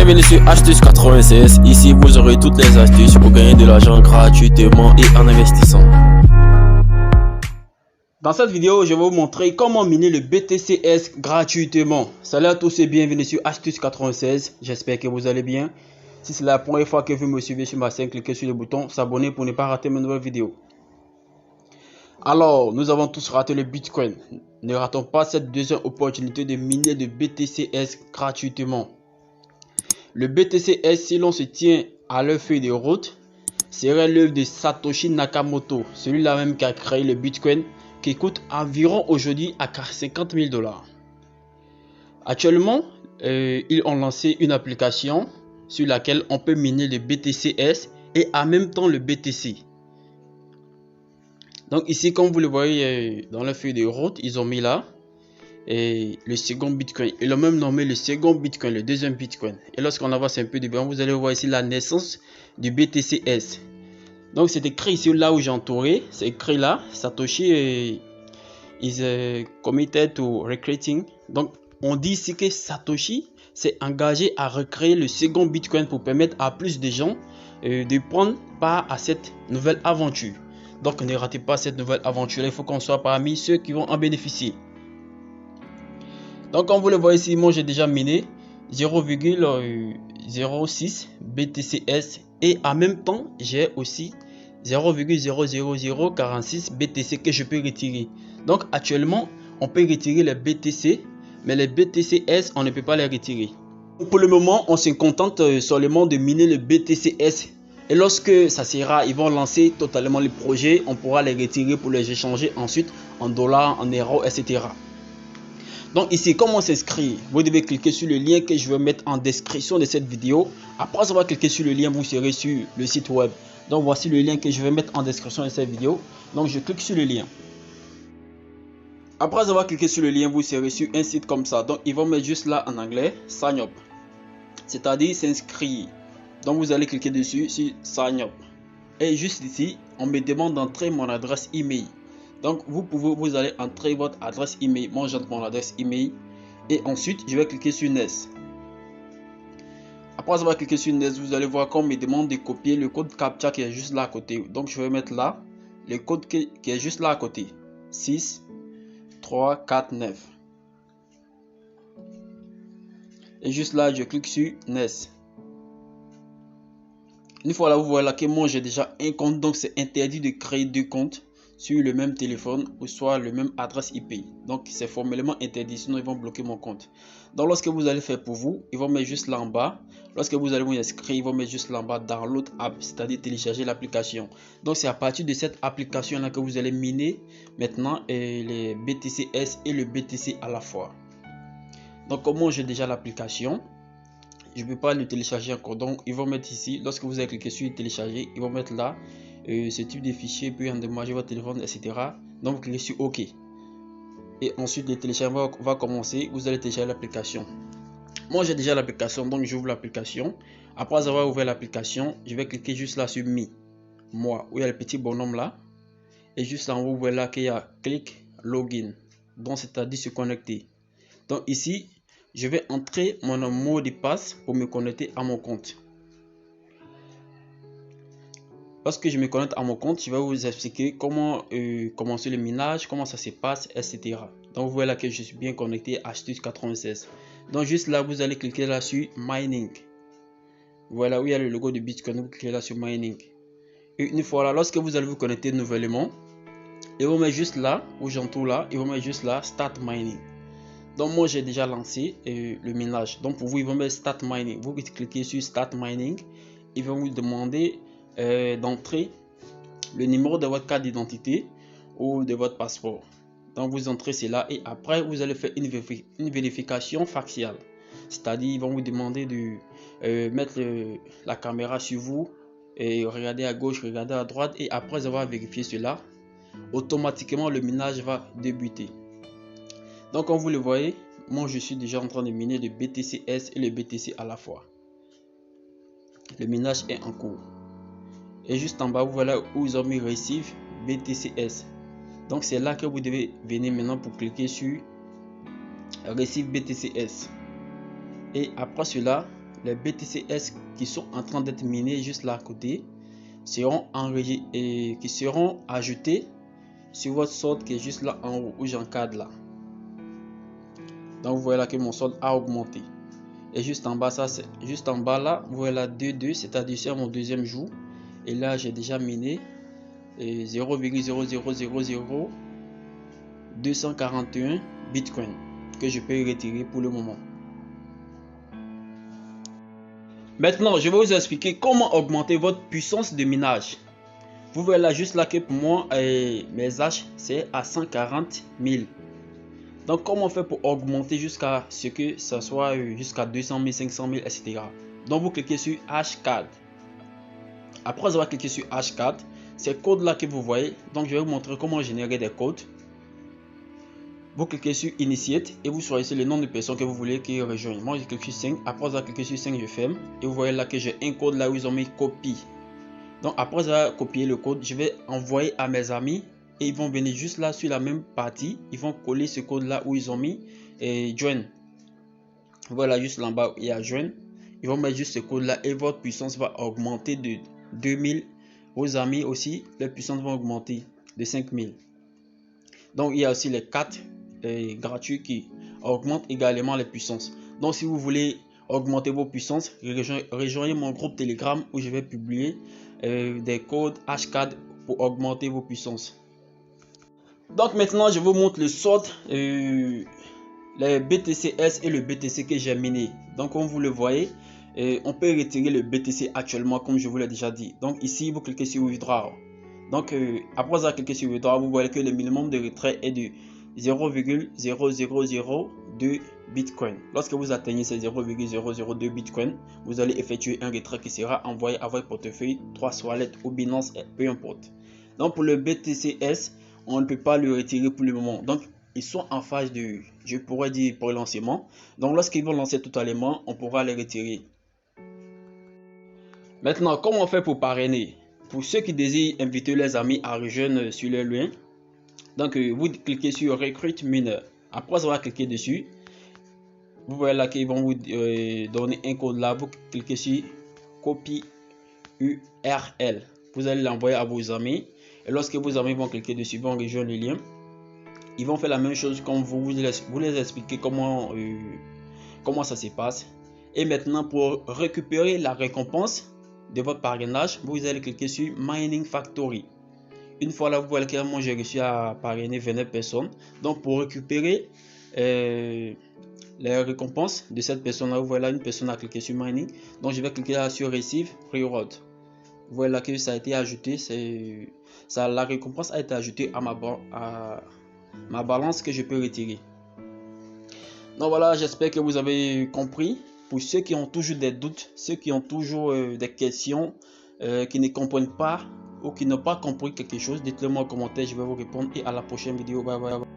Bienvenue sur Astuce 96, ici vous aurez toutes les astuces pour gagner de l'argent gratuitement et en investissant. Dans cette vidéo, je vais vous montrer comment miner le BTCS gratuitement. Salut à tous et bienvenue sur Astuce 96, j'espère que vous allez bien. Si c'est la première fois que vous me suivez sur ma chaîne, cliquez sur le bouton s'abonner pour ne pas rater mes nouvelles vidéos. Alors, nous avons tous raté le Bitcoin. Ne ratons pas cette deuxième opportunité de miner le BTCS gratuitement. Le BTCS, si l'on se tient à leur feuille de route, serait l'œuvre de Satoshi Nakamoto, celui-là même qui a créé le Bitcoin, qui coûte environ aujourd'hui à 50 000 $. Actuellement, ils ont lancé une application sur laquelle on peut miner le BTCS et en même temps le BTC. Donc ici, comme vous le voyez dans la feuille de route, ils ont mis là le second Bitcoin. Ils l'ont même nommé le second Bitcoin, le deuxième Bitcoin. Et lorsqu'on avance un peu de bien, vous allez voir ici la naissance du BTCS. Donc c'est écrit ici là où j'ai entouré, c'est écrit là, Satoshi is committed to recreating. Donc on dit ici que Satoshi s'est engagé à recréer le second Bitcoin pour permettre à plus de gens de prendre part à cette nouvelle aventure. Donc ne ratez pas cette nouvelle aventure, il faut qu'on soit parmi ceux qui vont en bénéficier. Donc comme vous le voyez ici, moi j'ai déjà miné 0,06 BTCS et en même temps j'ai aussi 0,00046 BTC que je peux retirer. Donc actuellement on peut retirer les BTC, mais les BTCS on ne peut pas les retirer. Pour le moment on se contente seulement de miner le BTCS. Et lorsque ça sera, ils vont lancer totalement le projet, on pourra les retirer pour les échanger ensuite en dollars, en euros, etc. Donc ici, comment s'inscrire? Vous devez cliquer sur le lien que je vais mettre en description de cette vidéo. Après avoir cliqué sur le lien, vous serez sur le site web. Donc voici le lien que je vais mettre en description de cette vidéo. Donc je clique sur le lien. Après avoir cliqué sur le lien, vous serez sur un site comme ça. Donc ils vont mettre juste là en anglais, sign up. C'est-à-dire s'inscrire. Donc vous allez cliquer dessus sur sign up. Et juste ici, on me demande d'entrer mon adresse email. Donc vous allez entrer votre adresse email. Moi j'entre mon adresse email. Et ensuite je vais cliquer sur Next. Après avoir cliqué sur Next, vous allez voir qu'on me demande de copier le code CAPTCHA qui est juste là à côté. Donc je vais mettre là le code qui est juste là à côté. 6 3 4 9. Et juste là je clique sur Next. Une fois là, vous voyez là que moi j'ai déjà un compte, donc c'est interdit de créer deux comptes sur le même téléphone ou soit le même adresse IP. Donc c'est formellement interdit, sinon ils vont bloquer mon compte. Donc lorsque vous allez faire pour vous, ils vont mettre juste là en bas. Lorsque vous allez vous inscrire, ils vont mettre juste là en bas download app, c'est-à-dire télécharger l'application. Donc c'est à partir de cette application là que vous allez miner maintenant les BTCS et le BTC à la fois. Donc comment j'ai déjà l'application, je ne peux pas le télécharger encore, donc ils vont mettre ici, lorsque vous allez cliquer sur télécharger, ils vont mettre là ce type de fichier peut endommager votre téléphone, etc. Donc vous cliquez sur OK et ensuite le téléchargement va commencer. Vous allez télécharger l'application. Moi j'ai déjà l'application, donc j'ouvre l'application. Après avoir ouvert l'application, je vais cliquer juste là sur moi où il y a le petit bonhomme là, et juste en haut vous voyez là qu'il y a clic login, donc c'est-à-dire se connecter. Donc ici je vais entrer mon mot de passe pour me connecter à mon compte. Lorsque je me connecte à mon compte, je vais vous expliquer comment commencer le minage, comment ça se passe, etc. Donc vous voyez là que je suis bien connecté à Astuce 96. Donc juste là, vous allez cliquer là sur Mining. Voilà où il y a le logo de Bitcoin, vous cliquez là sur Mining. Et une fois là, lorsque vous allez vous connecter nouvellement, ils vont mettre juste là, où j'entoure là, ils vont mettre juste là Start Mining. Donc moi j'ai déjà lancé le minage. Donc pour vous, ils vont mettre Start Mining. Vous cliquez sur Start Mining. Ils vont vous demander d'entrer le numéro de votre carte d'identité ou de votre passeport. Donc vous entrez cela et après vous allez faire une vérification faciale. C'est-à-dire ils vont vous demander de mettre la caméra sur vous et regarder à gauche, regarder à droite, et après avoir vérifié cela, automatiquement le minage va débuter. Donc comme vous le voyez, moi je suis déjà en train de miner le BTCS et le BTC à la fois. Le minage est en cours. Et juste en bas, vous voilà où ils ont mis Receive BTCS. Donc c'est là que vous devez venir maintenant pour cliquer sur Receive BTCS. Et après cela, les BTCS qui sont en train d'être minés juste là à côté seront qui seront ajoutés sur votre solde qui est juste là en haut où j'encadre là. Donc vous voyez là que mon solde a augmenté. Et juste en bas, juste en bas là, vous voyez là 2,2, c'est-à-dire c'est mon deuxième jour. Et là j'ai déjà miné 0,0000241 Bitcoin que je peux retirer pour le moment. Maintenant, je vais vous expliquer comment augmenter votre puissance de minage. Vous voyez là juste là que pour moi, mes haches c'est à 140 000. Donc comment on fait pour augmenter jusqu'à ce que ça soit jusqu'à 200 000, 500 000, etc. Donc vous cliquez sur H4. Après avoir cliqué sur H4, ces codes là que vous voyez, donc je vais vous montrer comment générer des codes. Vous cliquez sur Initiate et vous choisissez le nom de personne que vous voulez qui rejoigne. Moi je clique sur 5, après avoir cliqué sur 5 je ferme. Et vous voyez là que j'ai un code là où ils ont mis copie. Donc après avoir copié le code, je vais envoyer à mes amis. Et ils vont venir juste là sur la même partie. Ils vont coller ce code là où ils ont mis join. Voilà juste là en bas il y a join. Ils vont mettre juste ce code là et votre puissance va augmenter de 2000. Vos amis aussi, leur puissance va augmenter de 5000. Donc il y a aussi les 4 gratuits qui augmentent également les puissances. Donc si vous voulez augmenter vos puissances, rejoignez mon groupe Telegram où je vais publier des codes H4 pour augmenter vos puissances. Donc maintenant je vous montre le solde, les BTCS et le BTC que j'ai miné. Donc comme vous le voyez, on peut retirer le BTC actuellement comme je vous l'ai déjà dit. Donc ici vous cliquez sur Withdraw. Donc après avoir cliqué sur Withdraw, vous voyez que le minimum de retrait est de 0,0002 Bitcoin. Lorsque vous atteignez ces 0,002 Bitcoin, vous allez effectuer un retrait qui sera envoyé à votre portefeuille, 3 wallets ou Binance, peu importe. Donc pour le BTCS, on ne peut pas le retirer pour le moment. Donc ils sont en phase de, je pourrais dire, pour le lancement. Donc lorsqu'ils vont lancer totalement, on pourra les retirer. Maintenant, comment on fait pour parrainer? Pour ceux qui désirent inviter les amis à rejoindre sur le lien, donc vous cliquez sur Recruit Miner. Après avoir cliqué dessus, vous voyez là qu'ils vont vous donner un code là. Vous cliquez sur Copie URL. Vous allez l'envoyer à vos amis. Et lorsque vos amis vont cliquer dessus, vont rejoindre le lien. Ils vont faire la même chose comme vous les expliquer comment ça se passe. Et maintenant, pour récupérer la récompense de votre parrainage, vous allez cliquer sur Mining Factory. Une fois là, vous voyez que moi j'ai réussi à parrainer 29 personnes. Donc pour récupérer les récompenses de cette personne là, vous voyez là une personne a cliqué sur Mining. Donc je vais cliquer là sur Receive Reward. Vous voyez là que ça a été ajouté. La récompense a été ajoutée à ma balance que je peux retirer. Donc voilà, j'espère que vous avez compris. Pour ceux qui ont toujours des doutes, ceux qui ont toujours des questions, qui ne comprennent pas ou qui n'ont pas compris quelque chose, dites-le moi en commentaire, je vais vous répondre et à la prochaine vidéo. Bye bye.